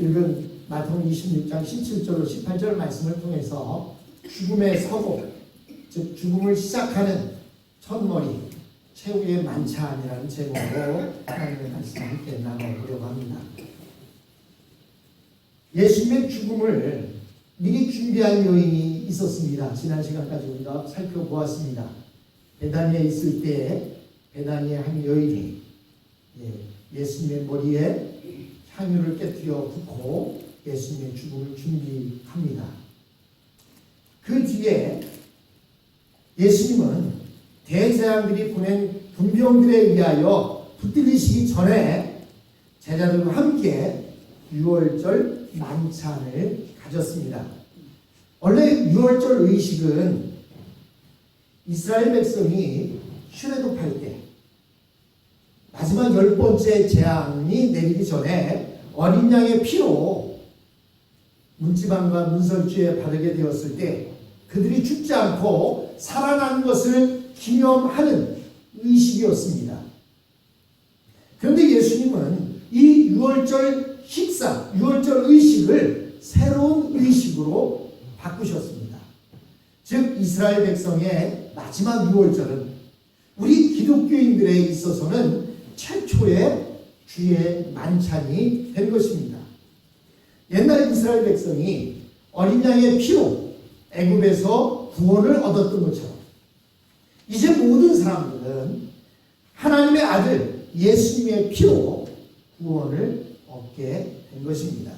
읽은 마태복음 26장 17절 18절 말씀을 통해서 죽음의 서고, 즉 죽음을 시작하는 첫머리, 최후의 만찬이라는 제목으로 하나님의 말씀을 함께 나눠보려고 합니다. 예수님의 죽음을 미리 준비한 요인이 있었습니다. 지난 시간까지 우리가 살펴보았습니다. 베다니에 있을 때 베다니의 한 여인이 예수님의 머리에 향유를 깨뜨려 붓고 예수님의 죽음을 준비합니다. 그 뒤에 예수님은 대제사장들이 보낸 군병들에 의하여 붙들리시기 전에 제자들과 함께 유월절 만찬을 가졌습니다. 원래 유월절 의식은 이스라엘 백성이 휴례독할 때 마지막 10번째 재앙이 내리기 전에 어린 양의 피로 문지방과 문설주에 바르게 되었을 때 그들이 죽지 않고 살아난 것을 기념하는 의식이었습니다. 그런데 예수님은 이 유월절 식사, 유월절 의식을 새로운 의식으로 바꾸셨습니다. 즉 이스라엘 백성의 마지막 유월절은 우리 기독교인들에 있어서는 최초의 주의 만찬이 된 것입니다. 옛날 이스라엘 백성이 어린 양의 피로 애굽에서 구원을 얻었던 것처럼 이제 모든 사람들은 하나님의 아들 예수님의 피로 구원을 얻게 된 것입니다.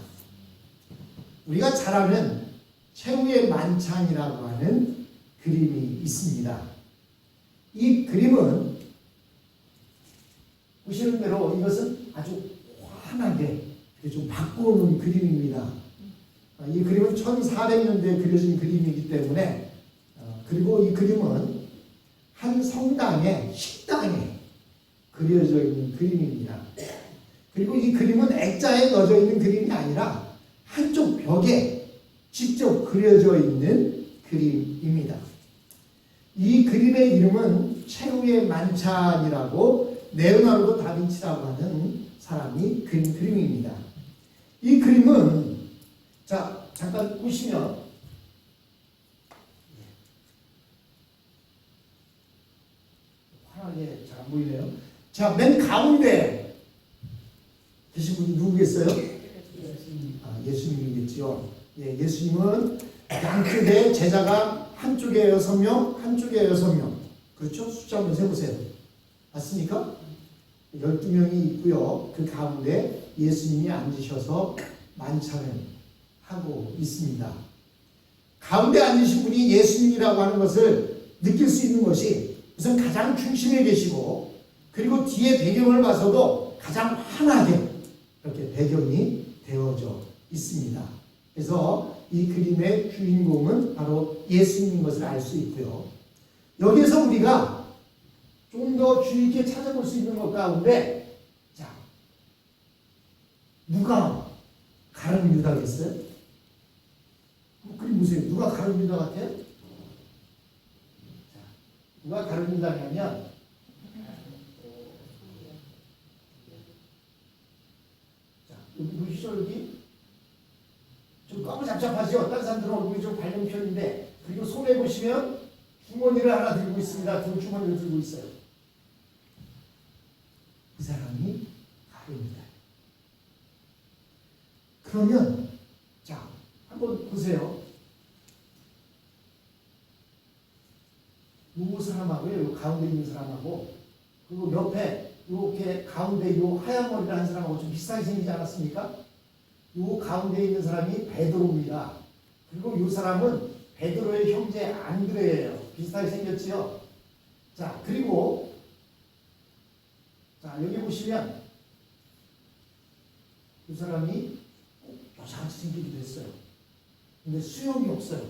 우리가 잘 아는 최후의 만찬이라고 하는 그림이 있습니다. 이 그림은 보시는 대로 이것은 아주 환하게 좀 바꿔놓은 그림입니다. 이 그림은 1400년대에 그려진 그림이기 때문에 그리고 이 그림은 한 성당의 식당에 그려져 있는 그림입니다. 그리고 이 그림은 액자에 넣어져 있는 그림이 아니라 한쪽 벽에 직접 그려져 있는 그림입니다. 이 그림의 이름은 최후의 만찬이라고 레오나르도 다빈치라고 하는 사람이 그린 그림입니다. 이 그림은 자 잠깐 보시면 환하게 잘 안 보이네요. 자, 맨 가운데 계신 분이 누구겠어요? 예수님이겠죠. 예수님은 양쪽에 제자가 한쪽에 6명, 한쪽에 6명. 그렇죠? 숫자 한번 세보세요. 맞습니까? 12명이 있고요. 그 가운데 예수님이 앉으셔서 만찬을 하고 있습니다. 가운데 앉으신 분이 예수님이라고 하는 것을 느낄 수 있는 것이 우선 가장 중심에 계시고 그리고 뒤에 배경을 봐서도 가장 환하게 이렇게 배경이 되어져 있습니다. 그래서 이 그림의 주인공은 바로 예수님인 것을 알 수 있고요. 여기에서 우리가 좀 더 주의 깊게 찾아볼 수 있는 것 가운데 자, 누가 가룟 유다겠어요? 그림 보세요. 누가 가룟 유다 같아요? 자, 누가 가룟 유다냐면 자, 여기 보시죠. 여기 좀 까무잡잡하죠? 다른 사람들은 얼굴이 좀 밝은 편인데 그리고 손에 보시면 주머니를 하나 들고 있습니다. 두 주머니를 들고 있어요. 그 사람이 가룟입니다. 그러면 자 한번 보세요. 이 사람하고요, 이 가운데 있는 사람하고 그리고 옆에 이렇게 가운데 이 하얀 머리를 한 사람하고 좀 비슷하게 생기지 않았습니까? 이 가운데 있는 사람이 베드로입니다. 그리고 이 사람은 베드로의 형제 안드레예요. 비슷하게 생겼지요? 자, 그리고 자, 여기 보시면 이 사람이 여자같이 생기기도 했어요. 근데 수염이 없어요.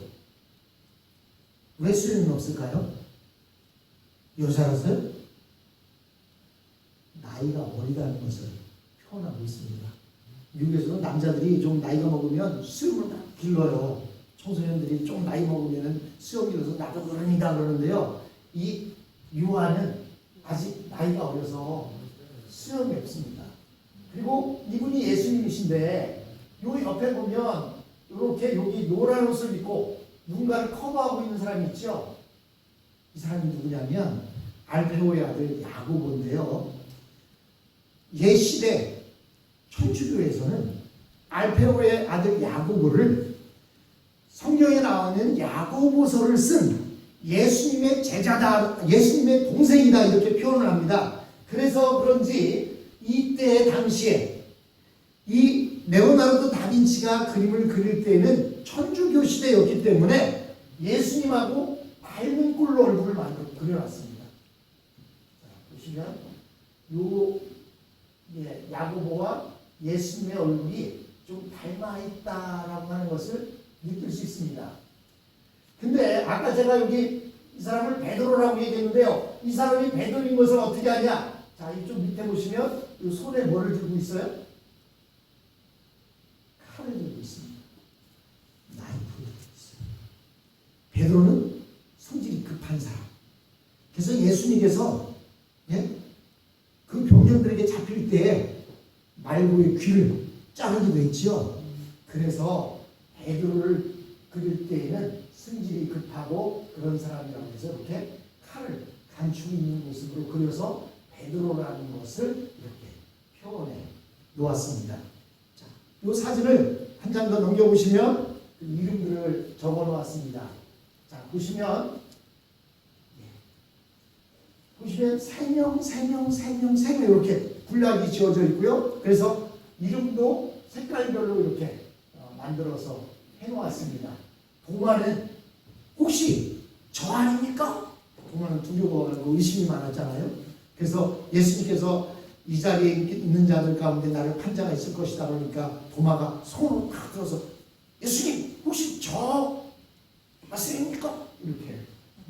왜 수염이 없을까요? 여자라서요? 나이가 어리다는 것을 표현하고 있습니다. 미국에서는 남자들이 좀 나이가 먹으면 수염을 다 길러요. 청소년들이 좀 나이 먹으면 수염 길러서 나도 어른이다 그러는데요. 이 요한은 아직 나이가 어려서 수염이 없습니다. 그리고 이분이 예수님이신데 요 옆에 보면 이렇게 여기 노란 옷을 입고 누군가를 커버하고 있는 사람이 있죠. 이 사람이 누구냐면 알페오의 아들 야고보인데요. 옛시대 천주교에서는 알페오의 아들 야고보를 성경에 나오는 야고보서를 쓴 예수님의 제자다, 예수님의 동생이다 이렇게 표현을 합니다. 그래서 그런지 이때 당시에 이 레오나르도 다빈치가 그림을 그릴 때에는 천주교 시대였기 때문에 예수님하고 닮은 꼴로 얼굴을 그려놨습니다. 자, 보시면 요 야고보와 예수님의 얼굴이 좀 닮아 있다라고 하는 것을 느낄 수 있습니다. 근데 아까 제가 여기 이 사람을 베드로라고 얘기했는데요. 이 사람이 베드로인 것을 어떻게 하냐? 자, 이쪽 밑에 보시면 이 손에 뭐를 들고 있어요? 칼을 들고 있습니다. 나이프를 들고 있어요. 베드로는 성질이 급한 사람. 그래서 예수님께서 그 병정들에게 잡힐 때 말고의 귀를 자르기도 했지요. 그래서 베드로를 그릴 때에는 성질이 급하고 그런 사람이라고 해서 이렇게 칼을 감추고 있는 모습으로 그려서 베드로라는 것을 이렇게 표현해 놓았습니다. 자, 이 사진을 한 장 더 넘겨보시면 그 이름들을 적어 놓았습니다. 자, 보시면 세 명 이렇게 군락이 지어져 있고요. 그래서 이름도 색깔별로 이렇게 만들어서 해놓았습니다. 도마는 혹시 저 아닙니까? 도마는 두려워하고 의심이 많았잖아요. 그래서 예수님께서 이 자리에 있는 자들 가운데 나를 판자가 있을 것이다 그러니까 도마가 손을 탁 들어서 예수님 혹시 저 말씀입니까? 이렇게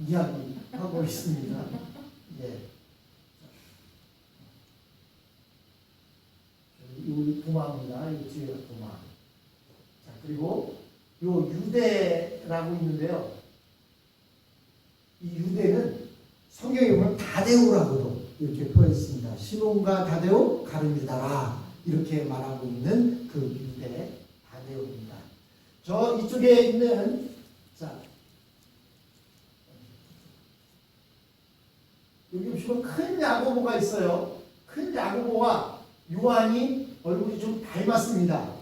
이야기하고 있습니다. 이 도마입니다. 이 뒤에가 도마. 자, 그리고 요 유대라고 있는데요. 이 유대는 성경에 보면 다데오라고도 이렇게 표현했습니다. 시몬과 다데오 가룟유다라 이렇게 말하고 있는 그 유대 다데오입니다. 저 이쪽에 있는 자 여기 보시면 큰 야고보가 있어요. 큰 야고보와 요한이 얼굴이 좀 닮았습니다.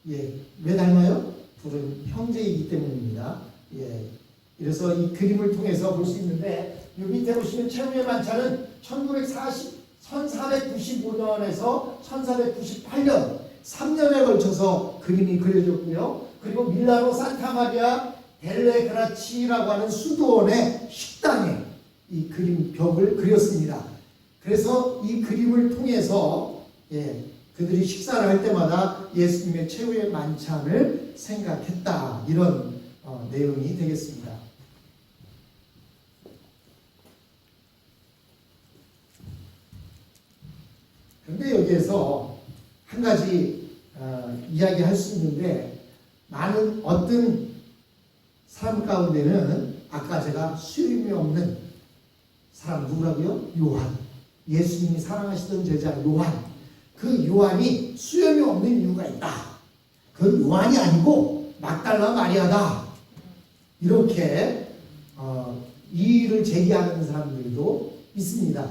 왜 닮아요? 둘은 형제이기 때문입니다. 그래서 이 그림을 통해서 볼 수 있는데 이 밑에 보시면 최후의 만찬은 1495년에서 1498년 3년에 걸쳐서 그림이 그려졌고요. 그리고 밀라노 산타마리아 델레 그라치라고 하는 수도원의 식당에 이 그림 벽을 그렸습니다. 그래서 이 그림을 통해서 그들이 식사를 할 때마다 예수님의 최후의 만찬을 생각했다. 이런 내용이 되겠습니다. 그런데 여기에서 한 가지 이야기할 수 있는데 많은 어떤 사람 가운데는 아까 제가 수염이 없는 사람 누구라고요? 요한. 예수님이 사랑하시던 제자 요한. 그 요한이 수염이 없는 이유가 있다. 그 요한이 아니고 막달라 마리아다. 이렇게 이의를 제기하는 사람들도 있습니다.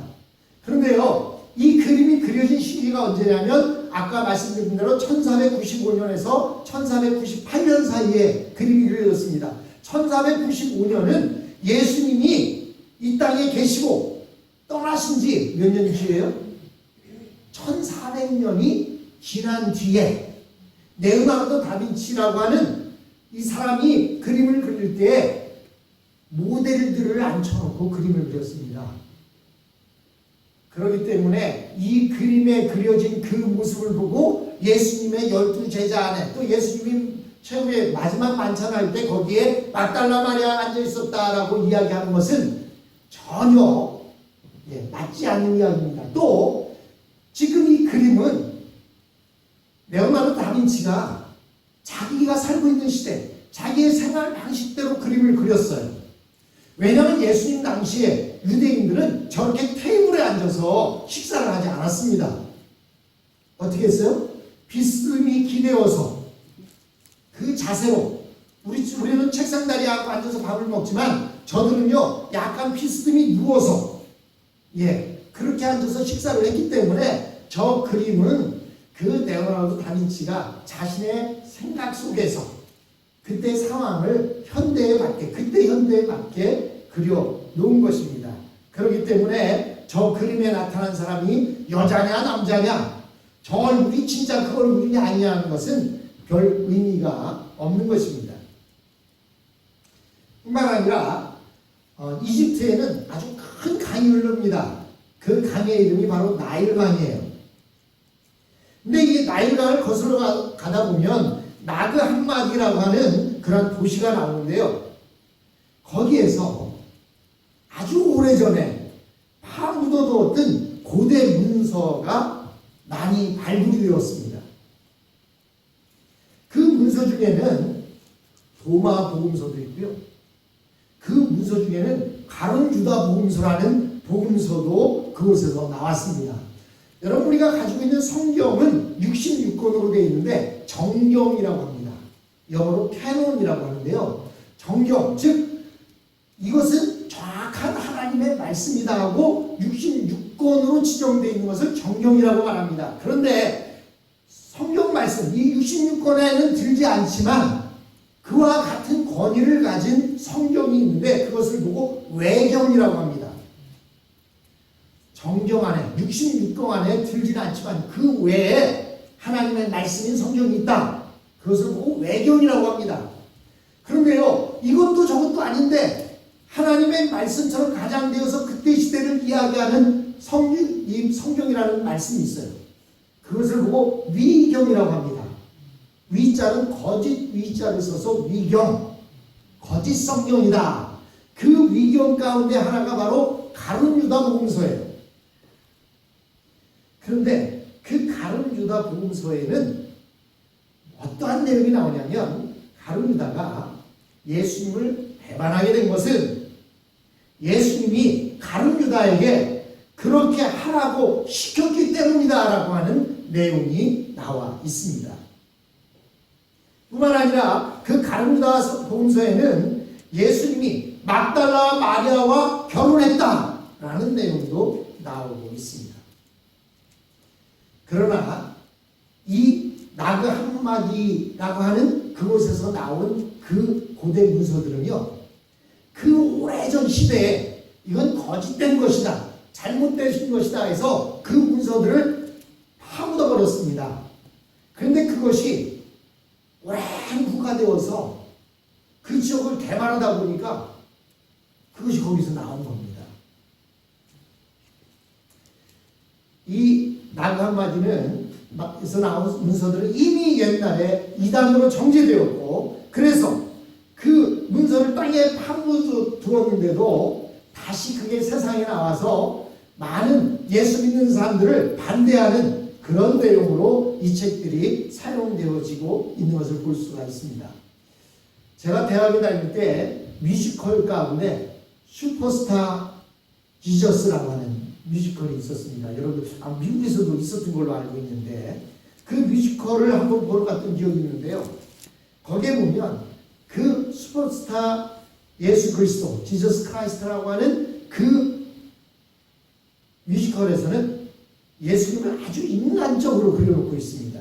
그런데요, 이 그림이 그려진 시기가 언제냐면 아까 말씀드린 대로 1495년에서 1498년 사이에 그림이 그려졌습니다. 1495년은 예수님이 이 땅에 계시고 떠나신 지 몇 년 뒤에요? 1400년이 지난 뒤에 레오나르도 다빈치라고 하는 이 사람이 그림을 그릴 때 모델들을 앉혀놓고 그림을 그렸습니다. 그렇기 때문에 이 그림에 그려진 그 모습을 보고 예수님의 12제자 안에 또 예수님이 최후의 마지막 만찬할 때 거기에 막달라 마리아가 앉아 있었다라고 이야기하는 것은 전혀 맞지 않는 이야기입니다. 또 지금 이 그림은 레오나르도 다빈치가 자기가 살고 있는 시대, 자기의 생활 방식대로 그림을 그렸어요. 왜냐하면 예수님 당시에 유대인들은 저렇게 테이블에 앉아서 식사를 하지 않았습니다. 어떻게 했어요? 비스듬히 기대어서 그 자세로 우리는 책상 다리에 앉아서 밥을 먹지만 저들은요 약간 비스듬히 누워서 그렇게 앉아서 식사를 했기 때문에 저 그림은 그 레오나르도 다빈치가 자신의 생각 속에서 그때 상황을 그때 현대에 맞게 그려 놓은 것입니다. 그렇기 때문에 저 그림에 나타난 사람이 여자냐 남자냐 저 얼굴이 진짜 그 얼굴이 아니냐는 것은 별 의미가 없는 것입니다. 뿐만 아니라 이집트에는 아주 큰 강이 흐릅니다. 그 강의 이름이 바로 나일강이에요. 근데 이 나일강을 거슬러 가다 보면 나그 함마디라고 하는 그런 도시가 나오는데요. 거기에서 아주 오래전에 파묻어두었던 고대 문서가 많이 발굴이 되었습니다. 그 문서 중에는 도마 복음서도 있고요. 그 문서 중에는 가룟 유다 복음서라는 복음서도 그곳에서 나왔습니다. 여러분 우리가 가지고 있는 성경은 66권으로 되어 있는데 정경이라고 합니다. 영어로 캐논이라고 하는데요. 정경, 즉 이것은 정확한 하나님의 말씀이다 하고 66권으로 지정되어 있는 것을 정경이라고 말합니다. 그런데 성경 말씀, 이 66권에는 들지 않지만 그와 같은 권위를 가진 성경이 있는데 그것을 보고 외경이라고 합니다. 정경 안에 66권 안에 들지는 않지만 그 외에 하나님의 말씀인 성경이 있다. 그것을 보고 외경이라고 합니다. 그런데요 이것도 저것도 아닌데 하나님의 말씀처럼 가장되어서 그때 시대를 이야기하는 성경이라는 말씀이 있어요. 그것을 보고 위경이라고 합니다. 위자는 거짓 위자를 써서 위경, 거짓 성경이다. 그 위경 가운데 하나가 바로 가룟 유다 복음서예요. 그런데 그 가룟 유다 복음서에는 어떠한 내용이 나오냐면 가룟 유다가 예수님을 배반하게 된 것은 예수님이 가룟 유다에게 그렇게 하라고 시켰기 때문이다 라고 하는 내용이 나와 있습니다. 뿐만 아니라 그 가룟 유다 복음서에는 예수님이 막달라 마리아와 결혼했다 라는 내용도 나오고 있습니다. 그러나 이 나그 함마디라고 하는 그곳에서 나온 그 고대 문서들은요 그 오래전 시대에 이건 거짓된 것이다, 잘못된 것이다 해서 그 문서들을 파묻어 버렸습니다. 그런데 그것이 오랜 후가 되어서 그 지역을 개발하다 보니까 그것이 거기서 나온 겁니다. 이 나그 함마디는 에서 나온 문서들은 이미 옛날에 이단으로 정제되었고 그래서 그 문서를 땅에 파묻어 두었는데도 다시 그게 세상에 나와서 많은 예수 믿는 사람들을 반대하는 그런 내용으로 이 책들이 사용되어지고 있는 것을 볼 수가 있습니다. 제가 대학에 다닐 때 뮤지컬 가운데 슈퍼스타 지저스라고 하는 뮤지컬이 있었습니다. 여러분 미국에서도 있었던 걸로 알고 있는데 그 뮤지컬을 한번 보러 갔던 기억이 있는데요. 거기에 보면 그 슈퍼스타 예수 그리스도 지저스 크라이스트라고 하는 그 뮤지컬에서는 예수님을 아주 인간적으로 그려놓고 있습니다.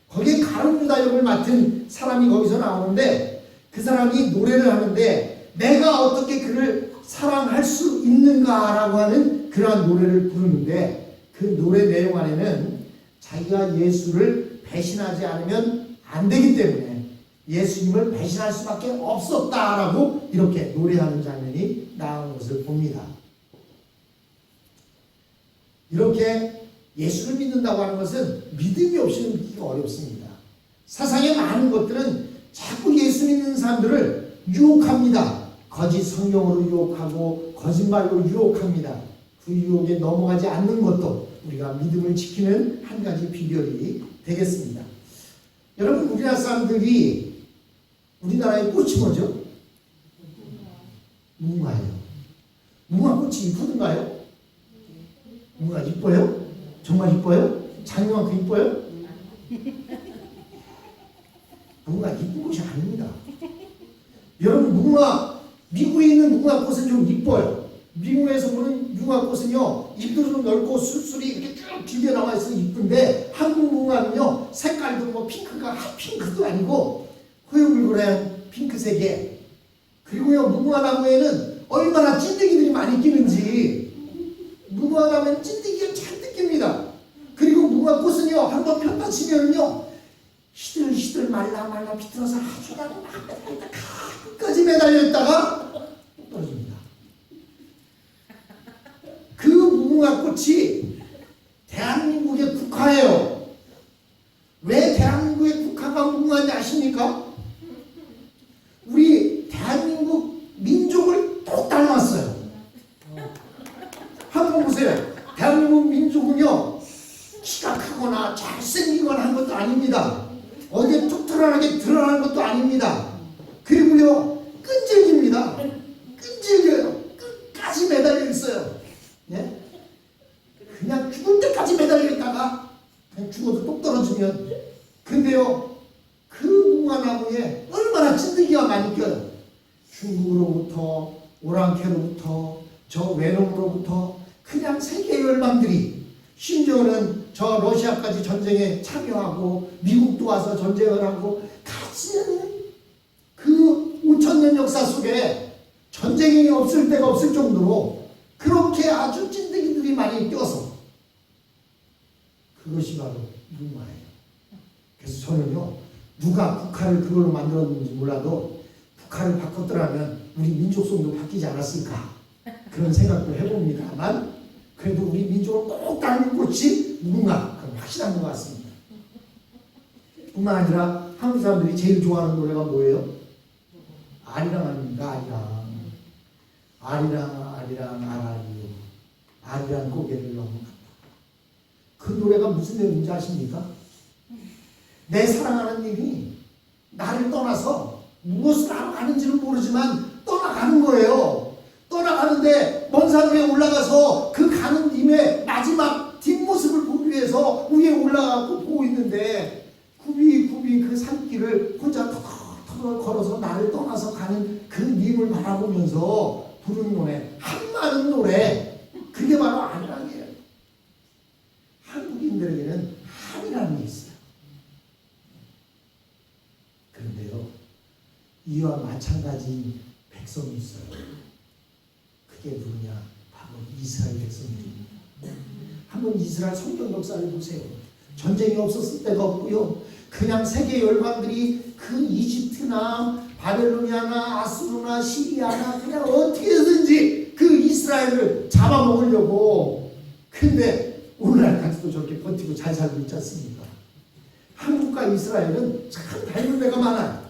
거기에 가룟 유다 역을 맡은 사람이 거기서 나오는데 그 사람이 노래를 하는데 내가 어떻게 그를 사랑할 수 있는가라고 하는 그러한 노래를 부르는데 그 노래 내용 안에는 자기가 예수를 배신하지 않으면 안 되기 때문에 예수님을 배신할 수밖에 없었다라고 이렇게 노래하는 장면이 나오는 것을 봅니다. 이렇게 예수를 믿는다고 하는 것은 믿음이 없이는 믿기가 어렵습니다. 세상의 많은 것들은 자꾸 예수 믿는 사람들을 유혹합니다. 거짓 성경으로 유혹하고 거짓말로 유혹합니다. 그 유혹에 넘어가지 않는 것도 우리가 믿음을 지키는 한 가지 비결이 되겠습니다. 여러분 우리나라 사람들이 우리나라의 꽃이 뭐죠? 무화예요. 무화 꽃이 이쁘던가요? 무화 이뻐요? 정말 이뻐요? 작년만큼 이뻐요? 무궁화 이쁜 곳이 아닙니다. 여러분 무궁화 미국에 있는 무궁화꽃은 좀 이뻐요. 미국에서 보는 무궁화꽃은요 잎도 좀 넓고 술술이 이렇게 쭉 길게 나와 있어서 이쁜데 한국 무궁화는요 색깔도 뭐 핑크가 핫핑크도 아니고 흐릿흐릿한 핑크색에 그리고요 무궁화 나무에는 얼마나 찐득이들이 많이 끼는지 무궁화 나무에는 찐득이가 잔뜩 낍니다. 그리고 무궁화 꽃은요 한번 폈다 치면은요 시들시들 말라 비틀어서 아주 그냥 끝까지 매달려 있다가 떨어집니다. 그 무궁화꽃이 대한민국의 국화예요. 왜 대한민국의 국화가 무궁화인지 아십니까? 우리 대한민국 민족을 똑 닮았어요. 한번 보세요. 대한민국 민족은요 키가 크거나 잘생기거나 한 것도 아닙니다. 어디에 툭 드러나는 것도 아닙니다. 그리고요 끈질깁니다. 끈질겨요. 끝까지 매달려 있어요. 예? 그냥 죽을 때까지 매달려 있다가 그냥 죽어도 똑 떨어지면 근데요 그 무궁화나무에 얼마나 찐득이가 많이 껴요. 중국으로부터 오랑캐로부터 저 외놈으로부터 그냥 세계 열방들이 심지어는 저 러시아까지 전쟁에 참여하고 미국도 와서 전쟁을 하고 가진 그 5,000년 역사 속에 전쟁이 없을 때가 없을 정도로 그렇게 아주 찐득이들이 많이 껴서 그것이 바로 무궁화예요. 그래서 저는요 누가 국화를 그걸로 만들었는지 몰라도 국화를 바꿨더라면 우리 민족성도 바뀌지 않았을까 그런 생각도 해봅니다만 그래도 우리 민족을 꼭 닮은 꽃이 무궁화 그건 확실한 것 같습니다. 뿐만 아니라 한국 사람들이 제일 좋아하는 노래가 뭐예요? 아리랑 아닙니까? 아리랑 아라리요 아리랑 고개를 넘어 그 노래가 무슨 내용인지 아십니까? 내 사랑하는 님이 나를 떠나서 무엇을 하러 가는지는 모르지만 떠나가는 거예요. 떠나가는데 먼 산 위에 올라가서 그 가는 님의 마지막 뒷모습을 보기 위해서 위에 올라가고 보고 있는데 굽이 그 산길을 혼자 터덜터덜 걸어서 나를 떠나서 가는 그 님을 바라보면서 부르는 노래 한마는 노래 그게 바로 아리랑이에요. 한국인들에게는 한이라는 게 있어요. 그런데요 이와 마찬가지인 백성이 있어요. 그게 누구냐? 바로 이스라엘 백성들입니다. 한번 이스라엘 성경 역사를 보세요. 전쟁이 없었을 때가 없고요. 그냥 세계 열방들이 그 이집트나 바벨로니아나 아수르나 시리아나 그냥 어떻게든지 그 이스라엘을 잡아먹으려고 근데 오늘날까지도 저렇게 버티고 잘 살고 있지 않습니까? 한국과 이스라엘은 참 닮은 데가 많아요.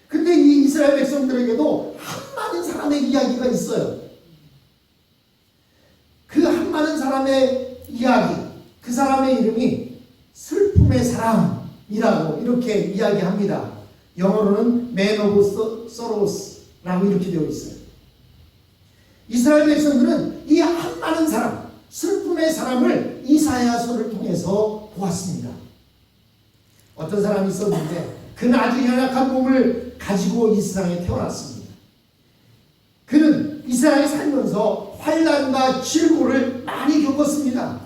근데 이 이스라엘 백성들에게도 한많은 사람의 이야기가 있어요. 그 한많은 사람의 이야기, 그 사람의 이름이 슬픔의 사람이라고 이렇게 이야기합니다. 영어로는 Man of Sorrows라고 이렇게 되어 있어요. 이스라엘 백성들은 이 한많은 사람, 슬픔의 사람을 이사야서를 통해서 보았습니다. 어떤 사람이 있었는데 그는 아주 연약한 몸을 가지고 이 세상에 태어났습니다. 그는 이스라엘에 살면서 환난과 질고를 많이 겪었습니다.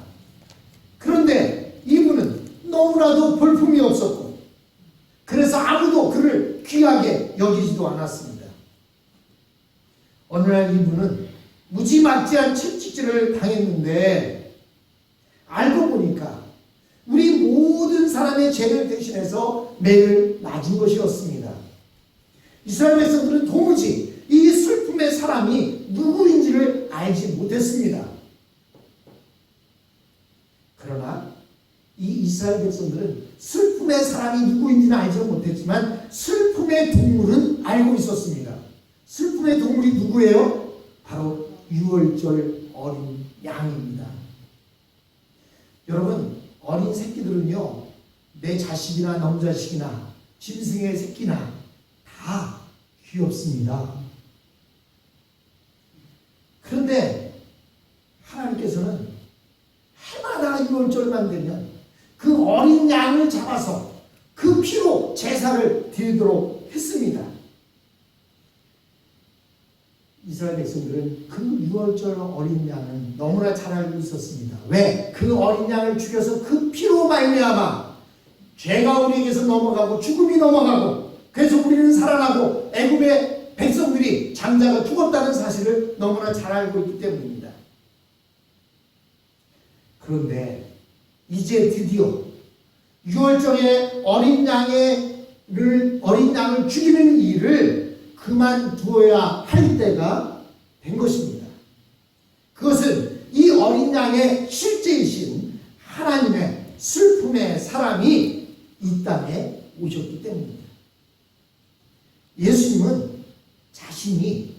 그런데 이분은 너무나도 볼품이 없었고 그래서 아무도 그를 귀하게 여기지도 않았습니다. 어느 날 이분은 무지막지한 채찍질을 당했는데 알고 보니까 우리 모든 사람의 죄를 대신해서 매를 맞은 것이었습니다. 이스라엘 백성들은 도무지 이 슬픔의 사람이 누구인지를 알지 못했습니다. 그러나 이 이스라엘 백성들은 슬픔의 사람이 누구인지는 알지 못했지만 슬픔의 동물은 알고 있었습니다. 슬픔의 동물이 누구예요? 바로 유월절 어린 양입니다. 여러분 어린 새끼들은요 내 자식이나 남자식이나 짐승의 새끼나 다 귀엽습니다. 그런데 하나님께서는 해마다 유월절만 되면 그 어린 양을 잡아서 그 피로 제사를 드리도록 했습니다. 이스라엘 백성들은 그 6월절 어린 양은 너무나 잘 알고 있었습니다. 왜? 그 어린 양을 죽여서 그 피로 말미암아 죄가 우리에게서 넘어가고 죽음이 넘어가고 그래서 우리는 살아나고 애굽의 백성들이 장자가 죽었다는 사실을 너무나 잘 알고 있기 때문입니다. 그런데 이제 드디어 6월절에 어린 양을 죽이는 일을 그만두어야 할 때가 된 것입니다. 그것은 이 어린 양의 실제이신 하나님의 슬픔의 사람이 이 땅에 오셨기 때문입니다. 예수님은 자신이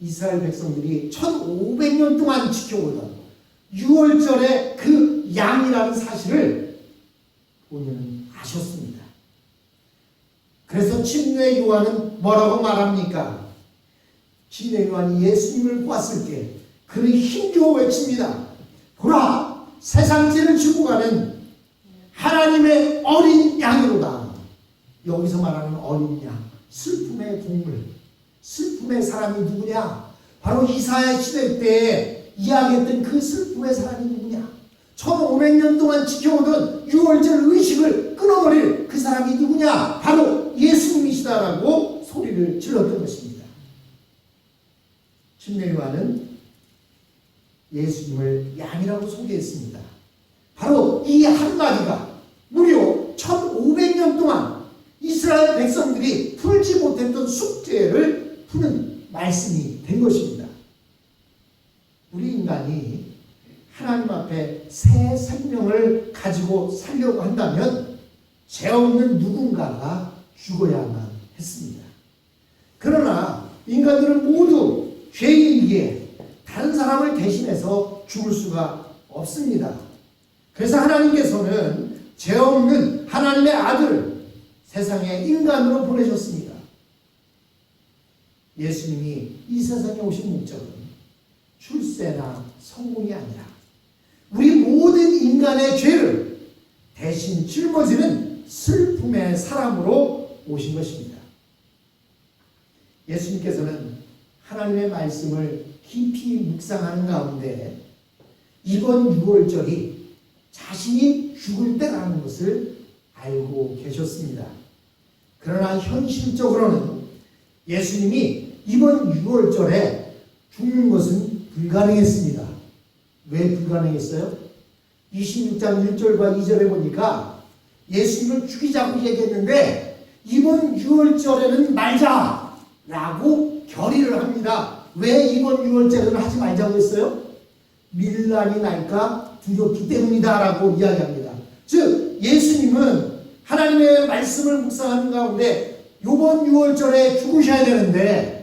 이스라엘 백성들이 1500년 동안 지켜오던 6월절의 그 양이라는 사실을 본인은 아셨습니다. 그래서 침례 요한은 뭐라고 말합니까? 침례 요한이 예수님을 보았을 때 그는 힘주어 외칩니다. 보라, 세상 죄를 지고 가는 하나님의 어린 양이로다. 여기서 말하는 어린 양, 슬픔의 동물, 슬픔의 사람이 누구냐? 바로 이사야 시대 때 이야기했던 그 슬픔의 사람이 누구냐? 1500년 동안 지켜오던 6월절 의식을 끊어버릴 그 사람이 누구냐? 바로 예수님이시다라고 소리를 질렀던 것입니다. 침례 요한은 예수님을 양이라고 소개했습니다. 바로 이 한마디가 무려 1500년 동안 이스라엘 백성들이 풀지 못했던 숙제를 푸는 말씀이 된 것입니다. 우리 인간이 하나님 앞에 새 생명을 가지고 살려고 한다면 죄 없는 누군가가 죽어야만 했습니다. 그러나 인간들은 모두 죄인이기에 다른 사람을 대신해서 죽을 수가 없습니다. 그래서 하나님께서는 죄 없는 하나님의 아들을 세상에 인간으로 보내셨습니다. 예수님이 이 세상에 오신 목적은 출세나 성공이 아니라 우리 모든 인간의 죄를 대신 짊어지는 슬픔의 사람으로 오신 것입니다. 예수님께서는 하나님의 말씀을 깊이 묵상하는 가운데 이번 6월절이 자신이 죽을 때라는 것을 알고 계셨습니다. 그러나 현실적으로는 예수님이 이번 6월절에 죽는 것은 불가능했습니다. 왜 불가능했어요? 26장 1절과 2절에 보니까 예수님을 죽이자고 얘기했는데 이번 6월절에는 말자라고 결의를 합니다. 왜 이번 6월절에는 하지 말자고 했어요? 밀란이 날까 두렵기 때문이다 라고 이야기합니다. 즉 예수님은 하나님의 말씀을 묵상하는 가운데 이번 6월절에 죽으셔야 되는데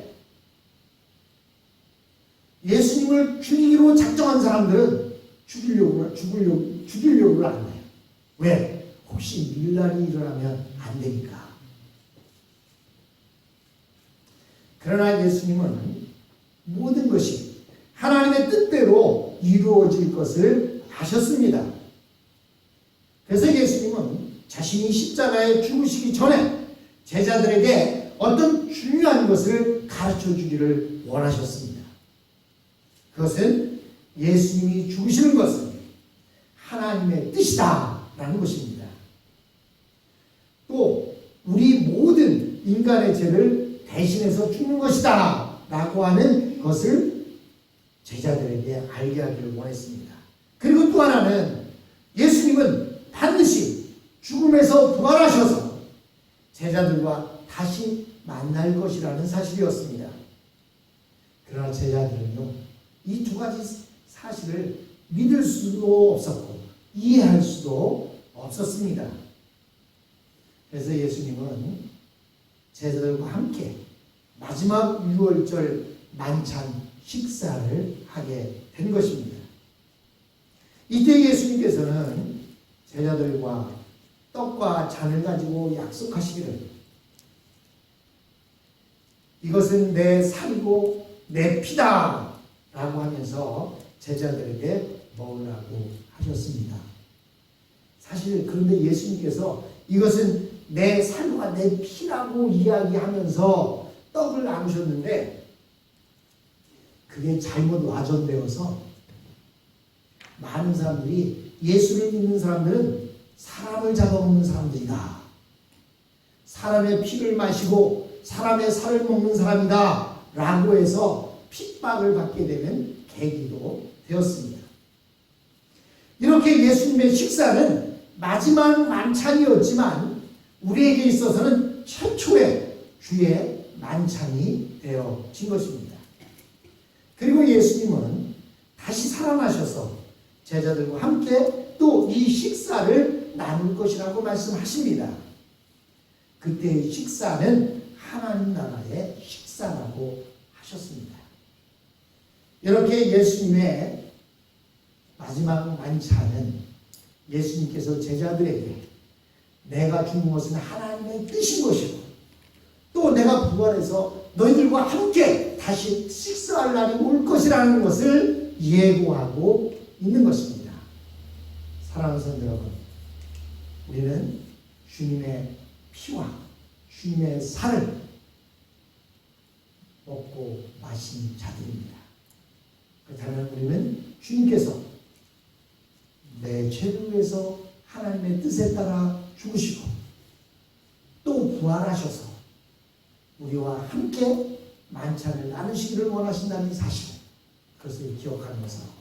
예수님을 죽이기로 작정한 사람들은 죽이려고 안 해요. 왜? 혹시 밀란이 일어나면 안 되니까. 그러나 예수님은 모든 것이 하나님의 뜻대로 이루어질 것을 아셨습니다. 그래서 예수님은 자신이 십자가에 죽으시기 전에 제자들에게 어떤 중요한 것을 가르쳐 주기를 원하셨습니다. 그것은 예수님이 죽으시는 것은 하나님의 뜻이다 라는 것입니다. 또 우리 모든 인간의 죄를 대신해서 죽는 것이다 라고 하는 것을 제자들에게 알게 하기를 원했습니다. 그리고 또 하나는 예수님은 반드시 죽음에서 부활하셔서 제자들과 다시 만날 것이라는 사실이었습니다. 그러나 제자들은요, 이 두 가지 사실을 믿을 수도 없었고 이해할 수도 없었습니다. 그래서 예수님은 제자들과 함께 마지막 6월절 만찬 식사를 하게 된 것입니다. 이때 예수님께서는 제자들과 떡과 잔을 가지고 약속하시기를 이것은 내 살이고 내 피다 라고 하면서 제자들에게 먹으라고 하셨습니다. 사실 그런데 예수님께서 이것은 내 살과 내 피라고 이야기하면서 떡을 나누셨는데 그게 잘못 와전되어서 많은 사람들이 예수를 믿는 사람들은 사람을 잡아먹는 사람들이다. 사람의 피를 마시고 사람의 살을 먹는 사람이다. 라고 해서 핍박을 받게 되는 계기도 되었습니다. 이렇게 예수님의 식사는 마지막 만찬이었지만 우리에게 있어서는 최초의 주의 만찬이 되어진 것입니다. 그리고 예수님은 다시 살아나셔서 제자들과 함께 또 이 식사를 나눌 것이라고 말씀하십니다. 그때의 식사는 하나님 나라의 식사라고 하셨습니다. 이렇게 예수님의 마지막 만찬은 예수님께서 제자들에게 내가 죽는 것은 하나님의 뜻인 것이고 또 내가 부활해서 너희들과 함께 다시 식사할 날이 올 것이라는 것을 예고하고 있는 것입니다. 사랑하는 성도 여러분, 우리는 주님의 피와 주님의 살을 먹고 마신 자들입니다. 그렇다면 우리는 주님께서 내 죄를 위해서 하나님의 뜻에 따라 죽으시고 또 부활하셔서 우리와 함께 만찬을 나누시기를 원하신다는 사실, 그것을 기억하면서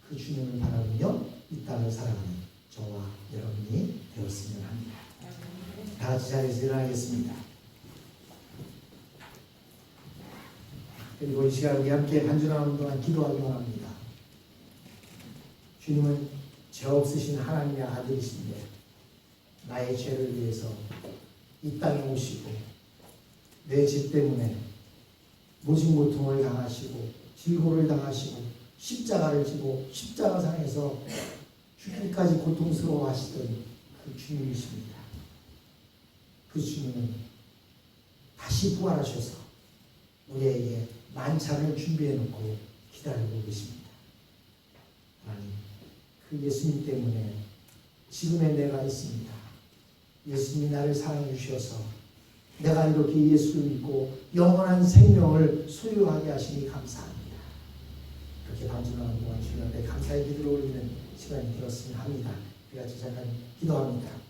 그 주님을 바라보며 이 땅을 살아가는 저와 여러분이 되었으면 합니다. 다 같이 자리에서 일어나겠습니다. 그리고 이 시간 우리 함께 간주하는 동안 기도하기 원합니다. 주님은 죄 없으신 하나님의 아들이신데 나의 죄를 위해서 이 땅에 오시고 내 죄 때문에 모진 고통을 당하시고 질고를 당하시고 십자가를 지고 십자가상에서 죽기까지 고통스러워 하시던 그 주님이십니다. 그 주님은 다시 부활하셔서 우리에게 만찬을 준비해 놓고 기다리고 계십니다. 하나님, 그 예수님 때문에 지금의 내가 있습니다. 예수님이 나를 사랑해 주셔서 내가 이렇게 예수를 믿고 영원한 생명을 소유하게 하시니 감사합니다. 그렇게 반주하는 동안 주님 앞에 감사의 기도를 올리는 시간이 되었으면 합니다. 우리 같이 잠깐 기도합니다.